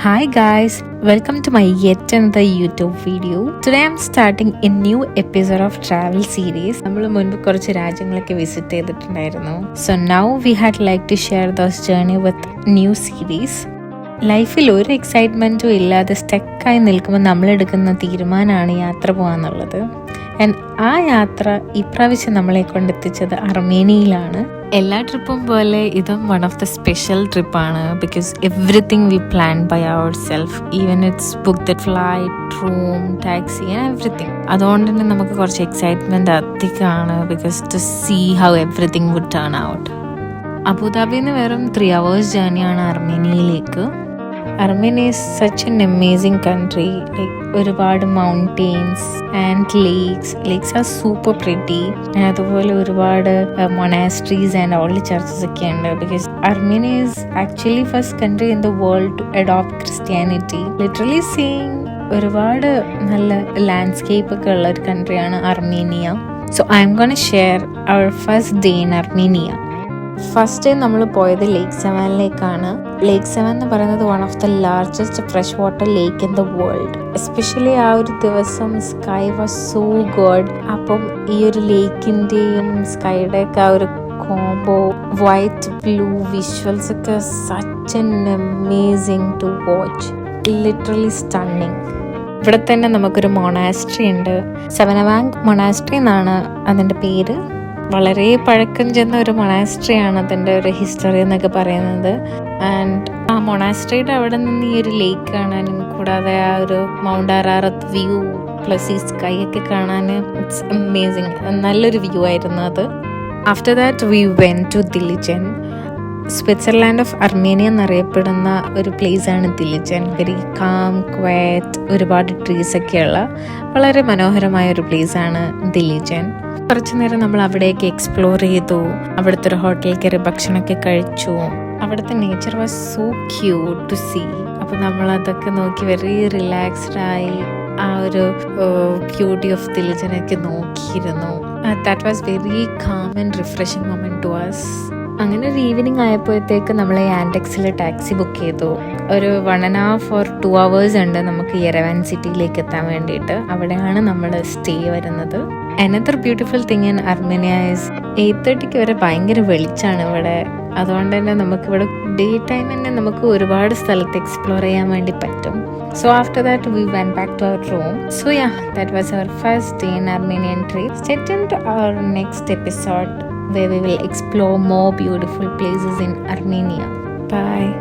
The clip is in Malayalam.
Hi guys, welcome to my yet another YouTube video. Today I'm starting a new episode of travel series. നമ്മൾ മുൻപ് കുറച്ച് രാജ്യങ്ങളൊക്കെ വിസിറ്റ് ചെയ്തിട്ടുണ്ടായിരുന്നു. So now we had like to share those journey with new series. ലൈഫിൽ ഒരു എക്സൈറ്റ്മെൻറ്റും ഇല്ലാതെ സ്റ്റക്കായി നിൽക്കുമ്പോൾ നമ്മളെടുക്കുന്ന തീരുമാനമാണ് യാത്ര പോകാന്നുള്ളത്. ആൻഡ് ആ യാത്ര ഇപ്രാവശ്യം നമ്മളെ കൊണ്ടെത്തിച്ചത് അർമേനിയയിലാണ്. എല്ലാ ട്രിപ്പും പോലെ ഇതും വൺ ഓഫ് ദ സ്പെഷ്യൽ ട്രിപ്പാണ്. Because everything we plan by our self. Even it's book the flight, room, taxi and everything. അതുകൊണ്ട് തന്നെ നമുക്ക് കുറച്ച് എക്സൈറ്റ്മെൻറ്റ് അധികമാണ്. Because to see how everything would turn out. അബുദാബിയിൽ നിന്ന് വെറും 3 hours ജേർണിയാണ് അർമേനിയയിലേക്ക്. Armenia is such an amazing country. Like ഒരുപാട് mountains and lakes are super pretty. അതുപോലെ ഒരുപാട് മൊണാസ്ട്രീസ് ആൻഡ് ഓൾഡ് ചർച്ചസ് ഒക്കെ ഉണ്ട്. Because Armenia is actually first country in the world to adopt Christianity. Literally seeing ഒരുപാട് നല്ല ലാൻഡ്സ്കേപ്പ് ഒക്കെ ഉള്ള ഒരു കൺട്രിയാണ് Armenia. So I'm gonna share our first day in Armenia. First day നമ്മൾ പോയത് ലേക്ക് സെവനിലേക്കാണ്. ലേക്ക് സെവൻ എന്ന് പറയുന്നത് one of the largest fresh water lake in the world. Especially ആ ഒരു ദിവസം സ്കൈ വാസ് സോ ഗുഡ്. അപ്പം ഈ ഒരു ലേക്കിൻ്റെയും സ്കൈയുടെ ഒക്കെ ആ ഒരു കോംബോ, വൈറ്റ് ബ്ലൂ വിഷ്വൽസ് ഒക്കെ such an amazing to watch. Literally stunning. ഇവിടെ തന്നെ നമുക്കൊരു മൊണാസ്ട്രി ഉണ്ട്. സെവനവാങ് മൊണാസ്ട്രി എന്നാണ് അതിൻ്റെ പേര്. വളരെ പഴക്കം ചെന്ന ഒരു മൊണാസ്ട്രിയാണ് അതിൻ്റെ ഒരു ഹിസ്റ്ററി എന്നൊക്കെ പറയുന്നത്. ആൻഡ് ആ മൊണാസ്ട്രിയുടെ അവിടെ നിന്ന് ഈ ഒരു ലേക്ക് കാണാനും കൂടാതെ ആ ഒരു മൗണ്ട് അറാറത്ത് വ്യൂ പ്ലസ് ഈ സ്കൈ ഒക്കെ കാണാൻ ഇറ്റ്സ് അമേസിങ്. നല്ലൊരു വ്യൂ ആയിരുന്നു അത്. After that we went to Dilijan. Switzerland of Armenia എന്നറിയപ്പെടുന്ന ഒരു പ്ലേസാണ് ദിലിജൻ. വെരി കാം, ക്വയറ്റ്, ഒരുപാട് ട്രീസ് ഒക്കെയുള്ള വളരെ മനോഹരമായ ഒരു പ്ലേസാണ് ദിലിജൻ. കുറച്ചു നേരം നമ്മൾ അവിടേക്ക് എക്സ്പ്ലോർ ചെയ്തു. അവിടുത്തെ ഒരു ഹോട്ടലിൽ കയറി ഭക്ഷണമൊക്കെ കഴിച്ചു. അവിടുത്തെ nature was so cute to see. അപ്പോൾ നമ്മളതൊക്കെ നോക്കി വെരി റിലാക്സ്ഡ് ആയി ആ ഒരു ബ്യൂട്ടി ഓഫ് ദിലിജനൊക്കെ നോക്കിയിരുന്നു. That was very calm and refreshing moment to us. അങ്ങനെ ഒരു ഈവനിങ് ആയപ്പോഴത്തേക്ക് നമ്മൾ യാൻഡെക്സിൽ ടാക്സി ബുക്ക് ചെയ്തു. ഒരു 1.5 or 2 hours ഉണ്ട് നമുക്ക് യെരവാൻ സിറ്റിയിലേക്ക് എത്താൻ വേണ്ടിയിട്ട്. അവിടെയാണ് നമ്മൾ സ്റ്റേ വരുന്നത്. Another beautiful thing in Armenia is 8:30 വരെ ഭയങ്കര വെളിച്ചാണ് ഇവിടെ. അതുകൊണ്ട് തന്നെ നമുക്കിവിടെ ഡേ ടൈം തന്നെ നമുക്ക് ഒരുപാട് സ്ഥലത്ത് എക്സ്പ്ലോർ ചെയ്യാൻ വേണ്ടി പറ്റും. So after that we went back to our room. So yeah, that was our first day in Armenian trip. Stay tuned to our next episode where we will explore more beautiful places in Armenia. Bye.